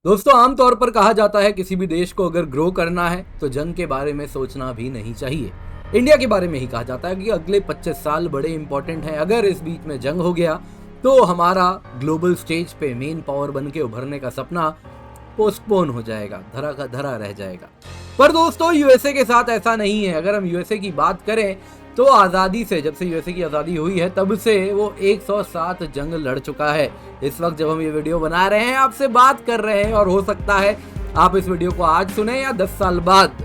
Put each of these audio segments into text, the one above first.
दोस्तों आमतौर पर कहा जाता है किसी भी देश को अगर ग्रो करना है तो जंग के बारे में सोचना भी नहीं चाहिए। इंडिया के बारे में ही कहा जाता है कि अगले 25 साल बड़े इंपॉर्टेंट हैं। अगर इस बीच में जंग हो गया तो हमारा ग्लोबल स्टेज पे मेन पावर बन के उभरने का सपना पोस्टपोन हो जाएगा, धरा का धरा रह जाएगा। पर दोस्तों यूएसए के साथ ऐसा नहीं है। अगर हम यूएसए की बात करें तो आज़ादी से, जब से यूएसए की आज़ादी हुई है तब से वो 107 जंग लड़ चुका है। इस वक्त जब हम ये वीडियो बना रहे हैं, आपसे बात कर रहे हैं, और हो सकता है आप इस वीडियो को आज सुने या 10 साल बाद,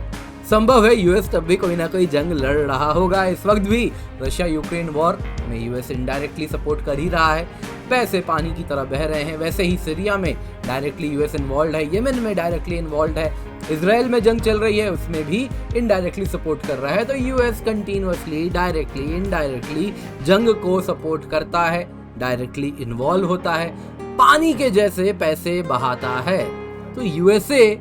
संभव है यूएस तब भी कोई ना कोई जंग लड़ रहा होगा। इस वक्त भी रशिया यूक्रेन वॉर में यूएस इनडायरेक्टली सपोर्ट कर ही रहा है। पैसे पानी की तरह बह रहे हैं। वैसे ही सीरिया में डायरेक्टली यूएस इन्वॉल्व है, येमेन में डायरेक्टली इन्वॉल्व है, इजराइल में जंग चल रही है उसमें भी इनडायरेक्टली सपोर्ट कर रहा है। तो यूएस कंटिन्यूअसली डायरेक्टली इनडायरेक्टली जंग को सपोर्ट करता है, डायरेक्टली इन्वॉल्व होता है, पानी के जैसे पैसे बहाता है। तो यूएसए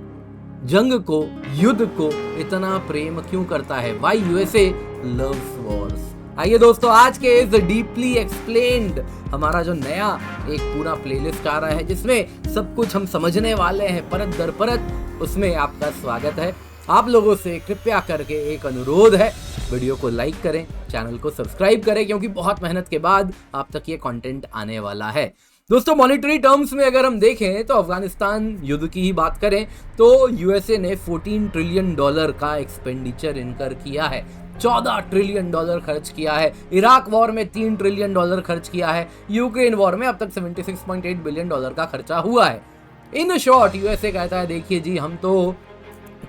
जंग को, युद्ध को इतना प्रेम क्यों करता है? Why USA loves Wars? आइए दोस्तों, आज के इस डीपली एक्सप्लेन्ड हमारा जो नया एक पूरा प्लेलिस्ट आ रहा है जिसमें सब कुछ हम समझने वाले हैं परत दर परत, उसमें आपका स्वागत है। आप लोगों से कृपया करके एक अनुरोध है, वीडियो को लाइक करें, चैनल को सब्सक्राइब करें, क्योंकि बहुत मेहनत के बाद आप तक ये कंटेंट आने वाला है। दोस्तों मॉनेटरी टर्म्स में अगर हम देखें तो अफगानिस्तान युद्ध की ही बात करें तो यूएसए ने $14 ट्रिलियन का एक्सपेंडिचर इनकर किया है, $14 ट्रिलियन खर्च किया है। इराक वॉर में $3 ट्रिलियन खर्च किया है। यूक्रेन वॉर में अब तक $76.8 बिलियन का खर्चा हुआ है। इन शॉर्ट यूएसए कहता है देखिए जी, हम तो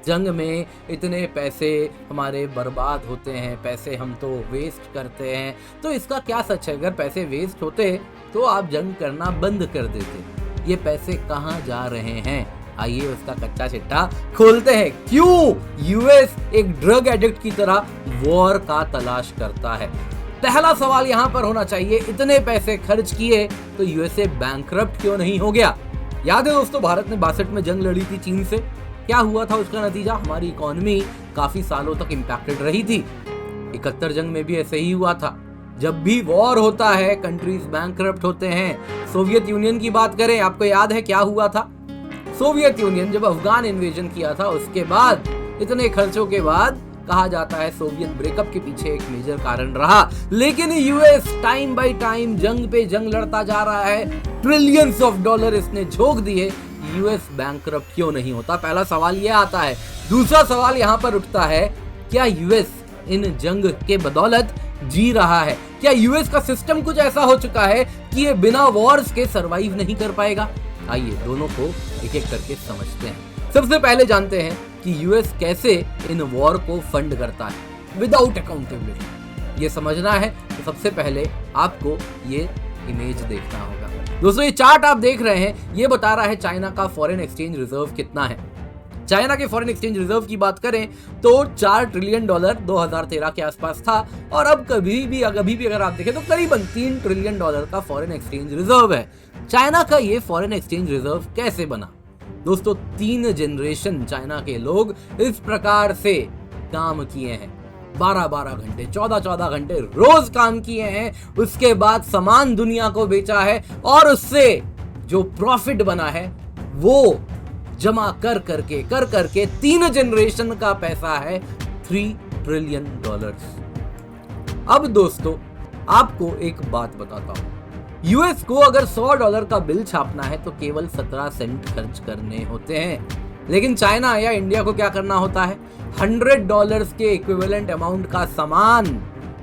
जंग में इतने पैसे हमारे बर्बाद होते हैं, पैसे हम तो वेस्ट करते हैं। तो इसका क्या सच है? अगर पैसे वेस्ट होते तो आप जंग करना बंद कर देते। ये पैसे कहाँ जा रहे हैं? आइए उसका कच्चा चिट्ठा खोलते हैं। क्यों यूएस एक ड्रग एडिक्ट की तरह वॉर का तलाश करता है? पहला सवाल यहाँ पर होना चाहिए, इतने पैसे खर्च किए तो यूएसए बैंकरप्ट क्यों नहीं हो गया? याद है दोस्तों, भारत ने 62 में जंग लड़ी थी चीन से। क्या हुआ था उसका नतीजा? हमारी इकोनॉमी काफी सालों तक इंपैक्टेड रही थी। 71 जंग में भी ऐसे ही हुआ था। जब भी वॉर होता है कंट्रीज बैंकरप्ट होते हैं। सोवियत यूनियन की बात करें, आपको याद है क्या हुआ था? सोवियत यूनियन जब अफगान इन्वेजन किया था, उसके बाद इतने खर्चों के बाद कहा जाता है सोवियत ब्रेकअप के पीछे एक मेजर कारण रहा। लेकिन यूएस टाइम बाय टाइम जंग पे जंग लड़ता जा रहा है, ट्रिलियंस ऑफ डॉलर इसने झोंक दिए। यूएस बैंकरप्ट क्यों नहीं होता? पहला सवाल यह आता है। दूसरा सवाल यहाँ पर उठता है, क्या यूएस इन जंग के बदौलत जी रहा है? क्या यूएस का सिस्टम कुछ ऐसा हो चुका है कि ये बिना वॉर्स के सरवाइव नहीं कर पाएगा? आइए दोनों को एक एक करके समझते हैं। सबसे पहले जानते हैं कि यूएस कैसे इन वॉर को फंड करता है विदाउट अकाउंटेबिलिटी। ये समझना है तो सबसे पहले आपको ये इमेज देखना होगा। दोस्तों ये चार्ट आप देख रहे हैं, ये बता रहा है चाइना का फॉरेन एक्सचेंज रिजर्व कितना है। चाइना के फॉरेन एक्सचेंज रिजर्व की बात करें तो $4 ट्रिलियन 2013 के आसपास था, और अब अभी भी अगर आप देखें तो करीबन $3 ट्रिलियन का फॉरेन एक्सचेंज रिजर्व है। चाइना का ये फॉरेन एक्सचेंज रिजर्व कैसे बना? दोस्तों 3 जनरेशन चाइना के लोग इस प्रकार से काम किए हैं, 12-12 घंटे, 14-14 घंटे रोज काम किए हैं। उसके बाद सामान दुनिया को बेचा है, और उससे जो प्रॉफिट बना है वो जमा कर करके 3 जनरेशन का पैसा है $3 ट्रिलियन। अब दोस्तों आपको एक बात बताता हूं, यूएस को अगर $100 का बिल छापना है तो केवल 17 सेंट खर्च करने होते हैं। लेकिन चाइना या इंडिया को क्या करना होता है? $100 के इक्विवेलेंट अमाउंट का सामान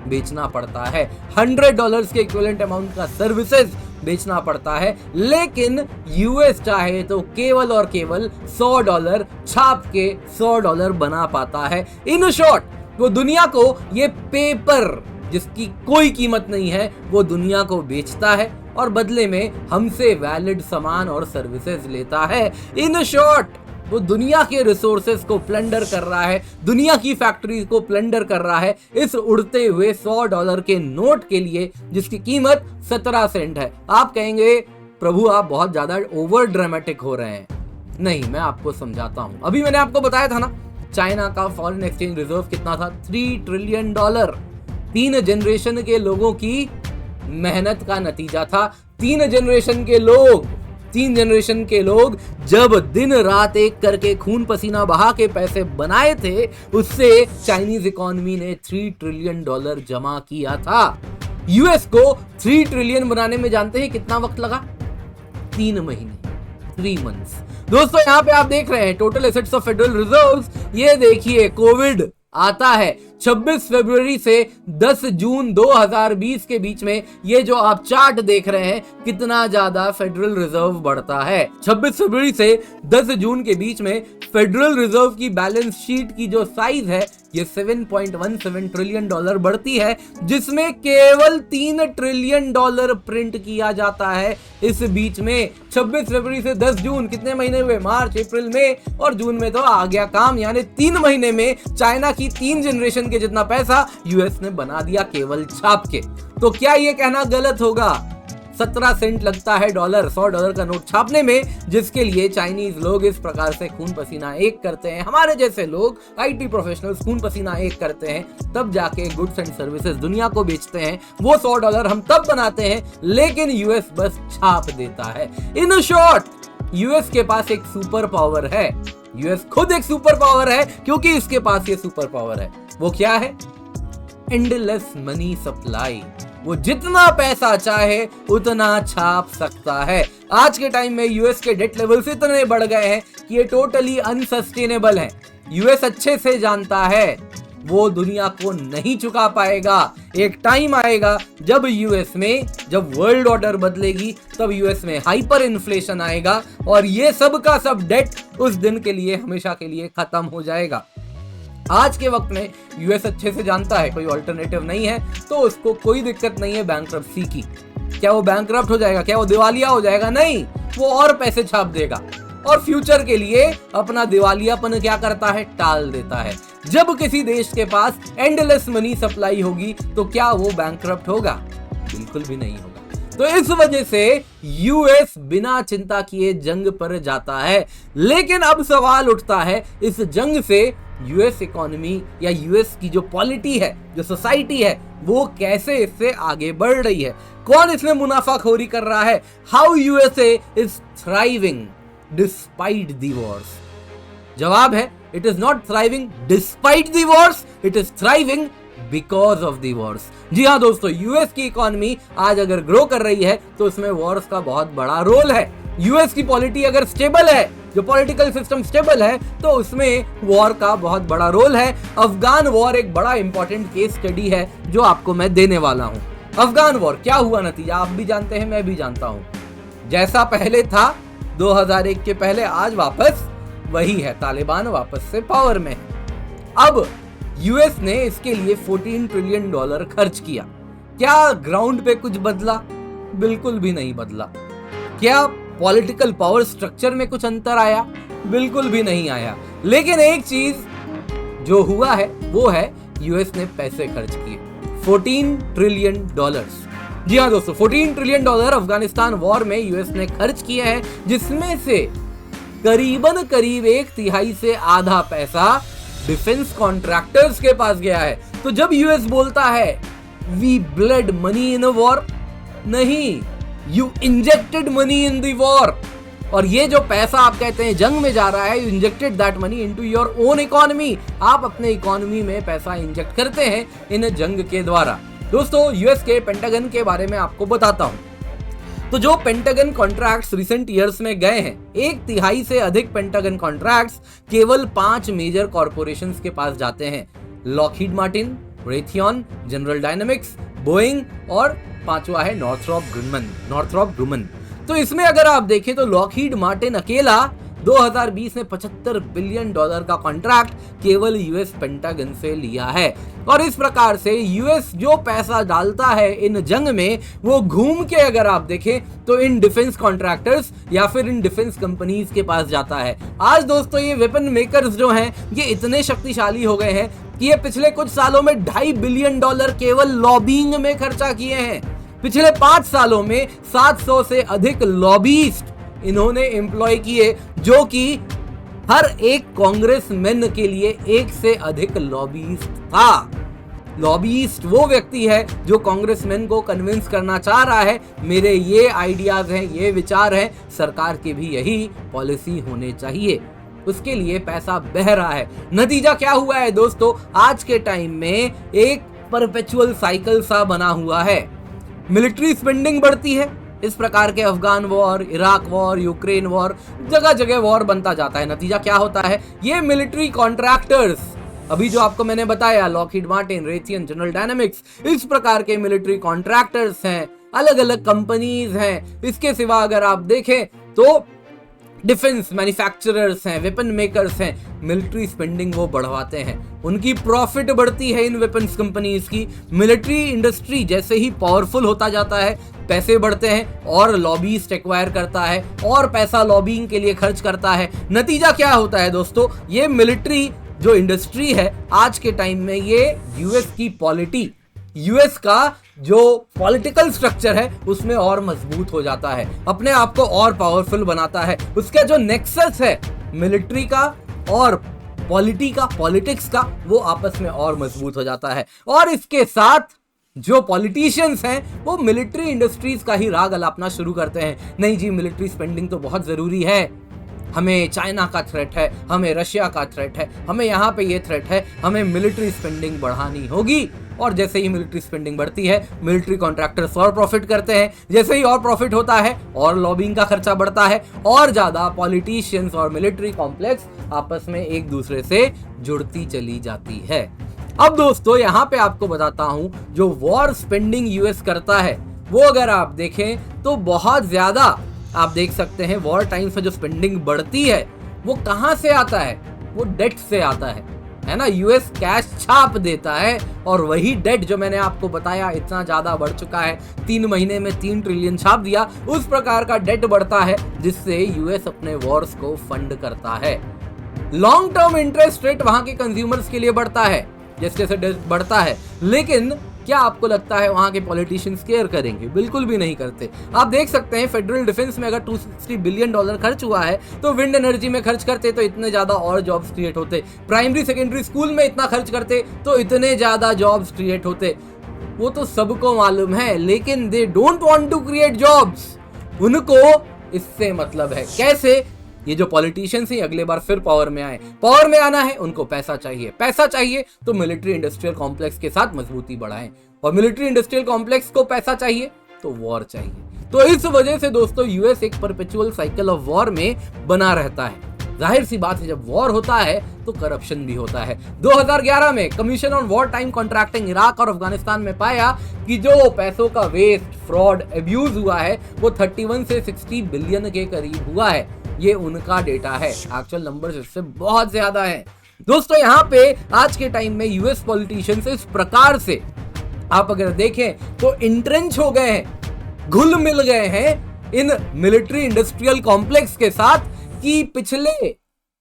बेचना पड़ता है, $100 के इक्विवेलेंट अमाउंट का सर्विसेज बेचना पड़ता है। लेकिन यूएस चाहे तो केवल और केवल $100 छाप के $100 बना पाता है। इन शॉर्ट वो दुनिया को ये पेपर जिसकी कोई कीमत नहीं है वो दुनिया को बेचता है, और बदले में हमसे वैलिड सामान और सर्विसेज लेता है। इन शॉर्ट वो दुनिया के रिसोर्सेज को प्लंडर कर रहा है, दुनिया की फैक्ट्री को प्लंडर कर रहा है इस उड़ते हुए $100 के नोट के लिए जिसकी कीमत 17 सेंट है। आप कहेंगे प्रभु आप बहुत ज्यादा ओवर ड्रामेटिक हो रहे हैं। नहीं, मैं आपको समझाता हूं। अभी मैंने आपको बताया था ना, चाइना का फॉरेन एक्सचेंज रिजर्व कितना था? $3 ट्रिलियन। 3 जनरेशन के लोगों की मेहनत का नतीजा था। 3 जनरेशन के लोग तीन जनरेशन के लोग जब दिन रात एक करके खून पसीना बहा के पैसे बनाए थे, उससे चाइनीज इकोनॉमी ने $3 ट्रिलियन जमा किया था। यूएस को 3 ट्रिलियन बनाने में जानते हैं कितना वक्त लगा? 3 महीने, 3 मंथ्स। दोस्तों यहां पे आप देख रहे हैं total assets of federal reserves. ये देखिए कोविड आता है 26 फरवरी से 10 जून 2020 के बीच में, ये जो आप चार्ट देख रहे हैं कितना ज्यादा फेडरल रिजर्व बढ़ता है। 26 फरवरी से 10 जून के बीच में फेडरल रिजर्व की बैलेंस शीट की जो साइज है ये $7.17 ट्रिलियन बढ़ती है, जिसमें केवल $3 ट्रिलियन प्रिंट किया जाता है। इस बीच में 26 फरवरी से 10 जून कितने महीने हुए? मार्च, अप्रैल, मई और जून में तो आ गया काम। यानी 3 महीने में चाइना की 3 जनरेशन के जितना पैसा यूएस ने बना दिया केवल छाप के। तो क्या ये कहना गलत होगा? 17 सेंट लगता है $100 का नोट छापने में, जिसके लिए चाइनीज लोग इस प्रकार से खून पसीना एक करते हैं। हमारे जैसे लोग आईटी प्रोफेशनल्स खून पसीना एक करते हैं, तब जाके गुड्स एंड सर्विसेज दुनिया को बेचते हैं। वो $100 हम तब बनाते हैं, लेकिन यूएस बस छाप देता है। इन शॉर्ट, यूएस के पास एक सुपर पावर है। यूएस खुद एक सुपर पावर है, क्योंकि इसके पास ये सुपर पावर है। वो क्या है? Endless money supply. वो जितना पैसा चाहे उतना छाप सकता है। आज के टाइम में यूएस के डेट लेवल्स इतने बढ़ गए हैं कि ये टोटली अनसस्टेनेबल है। यूएस अच्छे से जानता है वो दुनिया को नहीं चुका पाएगा। एक टाइम आएगा जब यूएस में, जब वर्ल्ड ऑर्डर बदलेगी, तब यूएस में हाइपर इन्फ्लेशन आएगा और ये सब का सब डेट उस दिन के लिए, हमेशा के लिए खत्म हो जाएगा। आज के वक्त में यूएस अच्छे से जानता है कोई अल्टरनेटिव नहीं है, तो उसको कोई दिक्कत नहीं है बैंकरप्सी की। क्या वो बैंकरप्ट हो जाएगा? क्या वो दिवालिया हो जाएगा? नहीं, वो और पैसे छाप देगा और फ्यूचर के लिए अपना दिवालियापन क्या करता है? टाल देता है। जब किसी देश के पास एंडलेस मनी सप्लाई होगी तो क्या वो बैंकरप्ट होगा? बिल्कुल भी नहीं होगा। तो इस वजह से यूएस बिना चिंता किए जंग पर जाता है। लेकिन अब सवाल उठता है, इस जंग से यूएस इकोनॉमी या यूएस की जो पॉलिटी है, जो सोसाइटी है, वो कैसे इससे आगे बढ़ रही है? कौन इसमें मुनाफाखोरी कर रहा है? How USA is thriving despite the wars? जवाब है, it is not thriving despite the wars, it is thriving because of the wars. जी हाँ दोस्तों, यूएस की इकोनॉमी आज अगर ग्रो कर रही है तो उसमें वॉर्स का बहुत बड़ा रोल है। यूएस की पॉलिटी अगर स्टेबल है, जो पॉलिटिकल सिस्टम स्टेबल है, तो उसमें वॉर का बहुत बड़ा रोल है। अफगान वॉर एक बड़ा इंपॉर्टेंट केस स्टडी है जो आपको मैं देने वाला हूं। अफगान वॉर क्या हुआ नतीजा आप भी जानते हैं, मैं भी जानता हूं। जैसा पहले था 2001 के पहले, आज वापस वही है। तालिबान वापस से पावर में है। अब यूएस ने इसके लिए $14 ट्रिलियन खर्च किया। क्या ग्राउंड पे कुछ बदला? बिल्कुल भी नहीं बदला। क्या पॉलिटिकल पावर स्ट्रक्चर में कुछ अंतर आया? बिल्कुल भी नहीं आया। लेकिन एक चीज जो हुआ है वो है यूएस ने पैसे खर्च किए, $14 ट्रिलियन। जी हाँ दोस्तों, $14 ट्रिलियन अफगानिस्तान वॉर में यूएस ने खर्च किए हैं, जिसमें से करीबन करीब 1/3 से आधा पैसा डिफेंस कॉन्ट्रैक्टर्स के पास गया है। तो जब यूएस बोलता है we bled money in a war, नहीं, you injected money in the war. और ये जो पैसा आप कहते हैं जंग में जा रहा है, you injected that money into your own economy. आप अपने इकोनॉमी में पैसा इंजेक्ट करते हैं इन जंग के द्वारा। दोस्तों, यूएस के पेंटागन के बारे में आपको बताता हूं। तो जो पेंटागन कॉन्ट्रैक्ट्स रिसेंट ईयर्स में गए हैं, 1/3 से अधिक पेंटागन कॉन्ट्रैक्ट्स केवल 5 मेजर कॉर्पोरेशंस के पास जाते हैं। Lockheed Martin, Raytheon, general Dynamics, Boeing और 5वां है नॉर्थरॉप ग्रुमन। तो इसमें अगर आप देखें तो लॉकहीड मार्टिन अकेला 2020 में $75 बिलियन का कॉन्ट्रैक्ट केवल यूएस पेंटागन से लिया है। और इस प्रकार से यूएस जो पैसा डालता है इन जंग में, वो घूम के अगर आप देखें तो इन डिफेंस कॉन्ट्रैक्टर्स या फिर इन डिफेंस कंपनीज के पास जाता है। आज दोस्तों ये वेपन मेकर्स जो हैं, ये इतने शक्तिशाली हो गए हैं कि ये पिछले कुछ सालों में $2.5 बिलियन केवल लॉबिंग में खर्चा किए हैं। पिछले 5 सालों में 700 से अधिक लॉबिस्ट इन्होंने एम्प्लॉय किए, जो कि हर एक कांग्रेसमैन के लिए 1 से अधिक लॉबिस्ट था। लॉबीइस्ट वो व्यक्ति है जो कांग्रेसमैन को कन्विंस करना चाह रहा है मेरे ये आइडियाज हैं, ये विचार हैं, सरकार की भी यही पॉलिसी होने चाहिए, उसके लिए पैसा बह रहा है। नतीजा क्या हुआ है दोस्तों, आज के टाइम में एक परपेचुअल साइकिल सा बना हुआ है। मिलिट्री स्पेंडिंग बढ़ती है, इस प्रकार के Afghan war, Iraq war, Ukraine war, जगह जगह वॉर बनता जाता है। नतीजा क्या होता है, ये मिलिट्री कॉन्ट्रैक्टर्स, अभी जो आपको मैंने बताया Lockheed Martin, Raytheon, general dynamics, इस प्रकार के मिलिट्री कॉन्ट्रैक्टर्स हैं, अलग अलग कंपनीज हैं। इसके सिवा अगर आप देखें तो डिफेंस मैन्युफैक्चरर्स हैं, वेपन मेकर्स हैं, मिलिट्री स्पेंडिंग वो बढ़वाते हैं, उनकी प्रॉफिट बढ़ती है इन वेपन्स कंपनीज की। मिलिट्री इंडस्ट्री जैसे ही पावरफुल होता जाता है, पैसे बढ़ते हैं और लॉबीस्ट एक्वायर करता है और पैसा लॉबिंग के लिए खर्च करता है। नतीजा क्या होता है दोस्तों, ये मिलिट्री जो इंडस्ट्री है आज के टाइम में ये यूएस की पॉलिटी, यूएस का जो पॉलिटिकल स्ट्रक्चर है उसमें और मजबूत हो जाता है, अपने आप को और पावरफुल बनाता है। उसका जो नेक्सस है मिलिट्री का और पॉलिटिक्स का, वो आपस में और मजबूत हो जाता है। और इसके साथ जो पॉलिटिशियंस हैं वो मिलिट्री इंडस्ट्रीज का ही राग अलापना शुरू करते हैं। नहीं जी, मिलिट्री स्पेंडिंग तो बहुत जरूरी है, हमें चाइना का थ्रेट है, हमें रशिया का थ्रेट है, हमें यहाँ पे ये थ्रेट है, हमें मिलिट्री स्पेंडिंग बढ़ानी होगी। और जैसे ही मिलिट्री स्पेंडिंग बढ़ती है, मिलिट्री कॉन्ट्रैक्टर्स और प्रॉफिट करते हैं, जैसे ही और प्रॉफिट होता है और लॉबिंग का खर्चा बढ़ता है और ज्यादा पॉलिटिशियंस और मिलिट्री कॉम्प्लेक्स आपस में एक दूसरे से जुड़ती चली जाती है। अब दोस्तों यहाँ पे आपको बताता हूं, जो वॉर स्पेंडिंग यूएस करता है वो अगर आप देखें तो बहुत ज्यादा आप देख सकते हैं। वॉर टाइम्स में जो स्पेंडिंग बढ़ती है वो कहां से आता है, वो डेट से आता है ना। यूएस कैश छाप देता है और वही डेट जो मैंने आपको बताया इतना ज्यादा बढ़ चुका है, 3 महीने में 3 ट्रिलियन छाप दिया, उस प्रकार का डेट बढ़ता है जिससे यूएस अपने वॉर्स को फंड करता है। लॉन्ग टर्म इंटरेस्ट रेट वहां के कंज्यूमर्स के लिए बढ़ता है जैसे जैसे बढ़ता है, लेकिन क्या आपको लगता है वहां के पॉलिटिशियंस केयर करेंगे? बिल्कुल भी नहीं करते। आप देख सकते हैं फेडरल डिफेंस में अगर $260 बिलियन खर्च हुआ है तो विंड एनर्जी में खर्च करते तो इतने ज्यादा और जॉब्स क्रिएट होते, प्राइमरी सेकेंडरी स्कूल में इतना खर्च करते तो इतने ज्यादा जॉब्स क्रिएट होते। वो तो सबको मालूम है, लेकिन they don't want to create jobs. उनको इससे मतलब है। कैसे? ये जो पॉलिटिशियंस ही अगले बार फिर पावर में आए, पावर में आना है उनको पैसा चाहिए, पैसा चाहिए तो मिलिट्री इंडस्ट्रियल कॉम्प्लेक्स के साथ मजबूती बढ़ाएं, और मिलिट्री इंडस्ट्रियल कॉम्प्लेक्स को पैसा चाहिए तो वॉर चाहिए। तो इस वजह से दोस्तों यूएस एक परपेचुअल साइकिल ऑफ वॉर में बना रहता है। जाहिर सी बात है, जब वॉर होता है तो करप्शन भी होता है। 2011 में commission on war time contracting Iraq और अफगानिस्तान में पाया कि जो पैसों का वेस्ट, फ्रॉड, एब्यूज हुआ है वो 31 से 60 बिलियन के करीब हुआ है। ये उनका डेटा है, एक्चुअल नंबर्स इससे बहुत ज्यादा हैं। दोस्तों यहाँ पे आज के टाइम में यूएस पॉलिटिशियंस इस प्रकार से आप अगर देखें तो इंट्रेंच हो गए हैं, घुल मिल गए हैं इन मिलिट्री इंडस्ट्रियल कॉम्प्लेक्स के साथ कि पिछले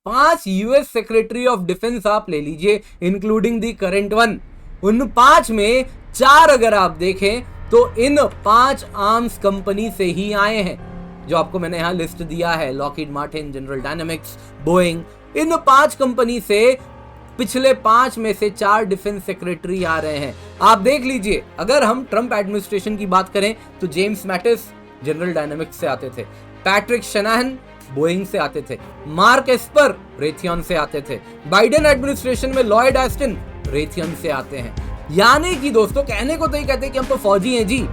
5 यूएस सेक्रेटरी ऑफ डिफेंस आप ले लीजिए, इंक्लूडिंग द करंट वन, उन 5 में 4 अगर आप देखें तो इन 5 आर्म्स कंपनी से ही आए हैं। जो आपको मैंने यहां लिस्ट दिया है, Lockheed Martin, General Dynamics, Boeing, इन 5 कंपनी से पिछले 5 में से 4 डिफेंस सेक्रेटरी आ रहे हैं। आप देख लीजिए, अगर हम ट्रंप एडमिनिस्ट्रेशन की बात करें तो जेम्स मैटिस जनरल डायनामिक्स से आते थे, पैट्रिक शनाहन बोइंग से आते थे, मार्क एस्पर रेथियन से आते थे, बाइडेन एडमिनिस्ट्रेशन में लॉयड एस्टन रेथियन से आते हैं। यानी कि दोस्तों कहने को तो ये कहते हैं कि हम तो फौजी हैं जी,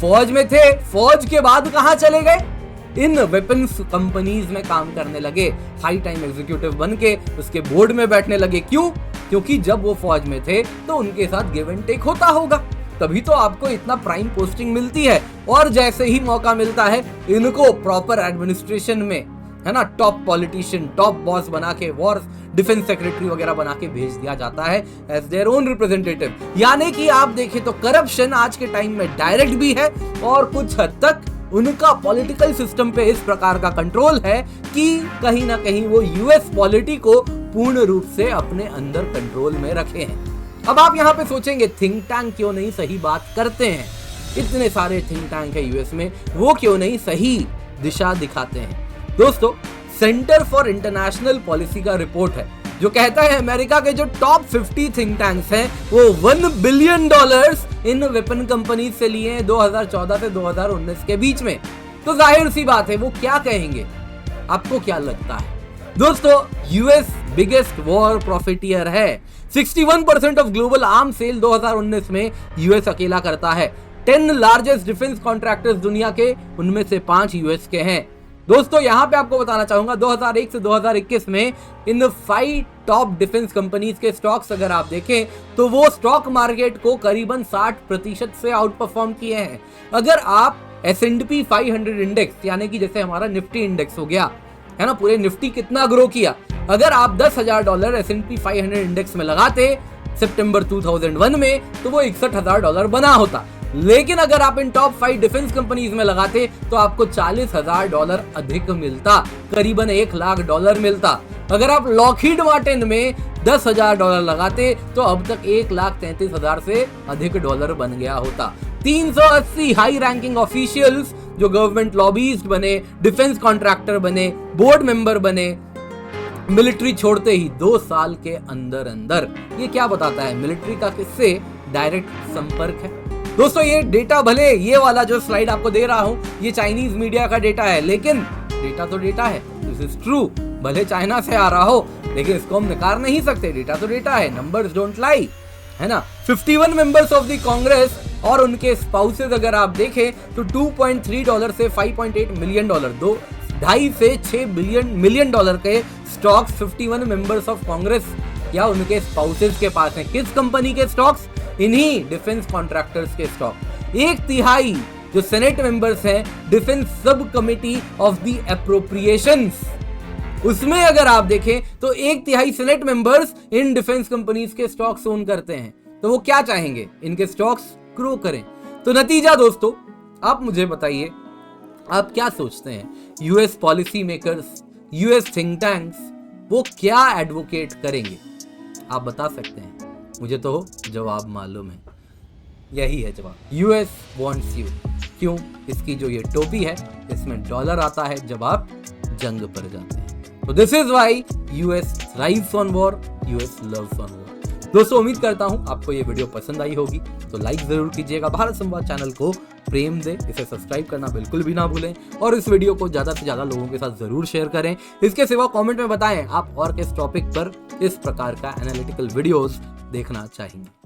फौज में थे, फौज के बाद कहां चले गए? इन वेपन्स कंपनीज में काम करने लगे, हाई टाइम एग्जीक्यूटिव बन के उसके बोर्ड में बैठने लगे। क्यों? क्योंकि जब वो फौज में थे तो उनके साथ गिव एंड टेक होता होगा, तभी तो आपको इतना प्राइम पोस्टिंग मिलती है। और जैसे ही मौका मिलता है इनको प्रॉपर एडमिनिस्ट्रेशन में, है ना, टॉप पॉलिटिशियन, टॉप बॉस बना के, वॉर डिफेंस सेक्रेटरी वगैरह बना के भेज दिया जाता है एज देयर ओन रिप्रेजेंटेटिव। यानी कि आप देखें तो करप्शन आज के टाइम में डायरेक्ट भी है और कुछ हद तक उनका पॉलिटिकल सिस्टम पे इस प्रकार का कंट्रोल है कि कहीं ना कहीं वो यूएस पॉलिटी को पूर्ण रूप से अपने अंदर कंट्रोल में रखे हैं। अब आप यहाँ पे सोचेंगे थिंक टैंक क्यों नहीं सही बात करते हैं? इतने सारे थिंक टैंक है यूएस में, वो क्यों नहीं सही दिशा दिखाते हैं? दोस्तों, सेंटर फॉर इंटरनेशनल पॉलिसी का रिपोर्ट है जो कहता है अमेरिका के जो टॉप 50 थिंक टैंक्स हैं वो $1 बिलियन इन वेपन कंपनी से लिए हैं 2014 से 2019 के बीच में। तो जाहिर सी बात है वो क्या कहेंगे, आपको क्या लगता है? दोस्तों, यूएस बिगेस्ट वॉर प्रॉफिटियर है। 61% ऑफ ग्लोबल आर्म सेल 2019 में यूएस अकेला करता है। 10 लार्जेस्ट डिफेंस कॉन्ट्रैक्टर्स दुनिया के, उनमें से 5 यूएस के हैं। दोस्तों, यहां पे आपको बताना चाहूंगा 2001 से 2021 में इन 5 टॉप डिफेंस कंपनीज के स्टॉक्स अगर आप देखें तो वो स्टॉक मार्केट को करीबन 60% से आउट परफॉर्म किए हैं। अगर आप S&P 500 इंडेक्स यानी कि जैसे हमारा निफ्टी इंडेक्स हो गया है ना, पूरे निफ्टी कितना ग्रो किया, अगर आप $10,000 S&P 500 इंडेक्स में लगाते सितंबर 2001 में तो वो $61,000 बना होता। लेकिन अगर आप इन टॉप 5 डिफेंस कंपनीज में लगाते तो आपको $40,000 अधिक मिलता, करीबन $1,00,000 मिलता। अगर आप लॉकहीड मार्टिन में $10,000 लगाते तो अब तक $1,33,000 से अधिक डॉलर बन गया होता। 380 हाई रैंकिंग ऑफिशियल्स जो गवर्नमेंट लॉबीस्ट बने, डिफेंस कॉन्ट्रैक्टर बने, बोर्ड मेंबर बने, मिलिट्री छोड़ते ही 2 साल के अंदर अंदर। ये क्या बताता है? मिलिट्री का किससे डायरेक्ट संपर्क है। दोस्तों, ये डेटा, भले ये वाला जो स्लाइड आपको दे रहा हूं ये चाइनीज मीडिया का डेटा है, लेकिन डेटा तो डेटा है, दिस इज ट्रू। भले चाइना से आ रहा हो लेकिन इसको हम नकार नहीं सकते, डेटा तो डेटा है, नंबर्स डोंट लाई, है ना। 51 मेंबर्स ऑफ द कांग्रेस और उनके स्पाउसेस अगर आप देखें तो $2.3 से $5.8 मिलियन, 2.5 से $6 मिलियन के स्टॉक्स 51 मेंबर्स ऑफ कांग्रेस या उनके स्पाउसेस के पास हैं। किस कंपनी के स्टॉक्स? इन्हीं डिफेंस कॉन्ट्रैक्टर्स के स्टॉक। 1/3 जो सेनेट मेंबर्स हैं डिफेंस सब कमिटी ऑफ द एप्रोप्रिएशंस, उसमें अगर आप देखें तो 1/3 senate members in defence companies के स्टॉक्स ओन करते हैं। तो वो क्या चाहेंगे? इनके स्टॉक्स ग्रो करें। तो नतीजा दोस्तों, आप मुझे बताइए, आप क्या सोचते हैं? US policy makers, US think tanks वो क्या एडवोकेट करेंगे? आप बता सकते हैं? मुझे तो जवाब मालूम है, यही है जवाब, यूएस वांट्स यू। क्यों? इसकी जो ये टोपी है इसमें डॉलर आता है जब आप जंग पर जाते हैं। तो this is why US thrives on war, US loves on war. दोस्तों, उम्मीद करता हूं आपको ये वीडियो पसंद आई होगी, तो लाइक जरूर कीजिएगा। भारत संवाद चैनल को प्रेम दे, इसे सब्सक्राइब करना बिल्कुल भी ना भूलें और इस वीडियो को ज्यादा से ज्यादा लोगों के साथ जरूर शेयर करें। इसके सिवा कमेंट में बताएं आप और किस टॉपिक पर इस प्रकार का एनालिटिकल वीडियोस देखना चाहेंगे।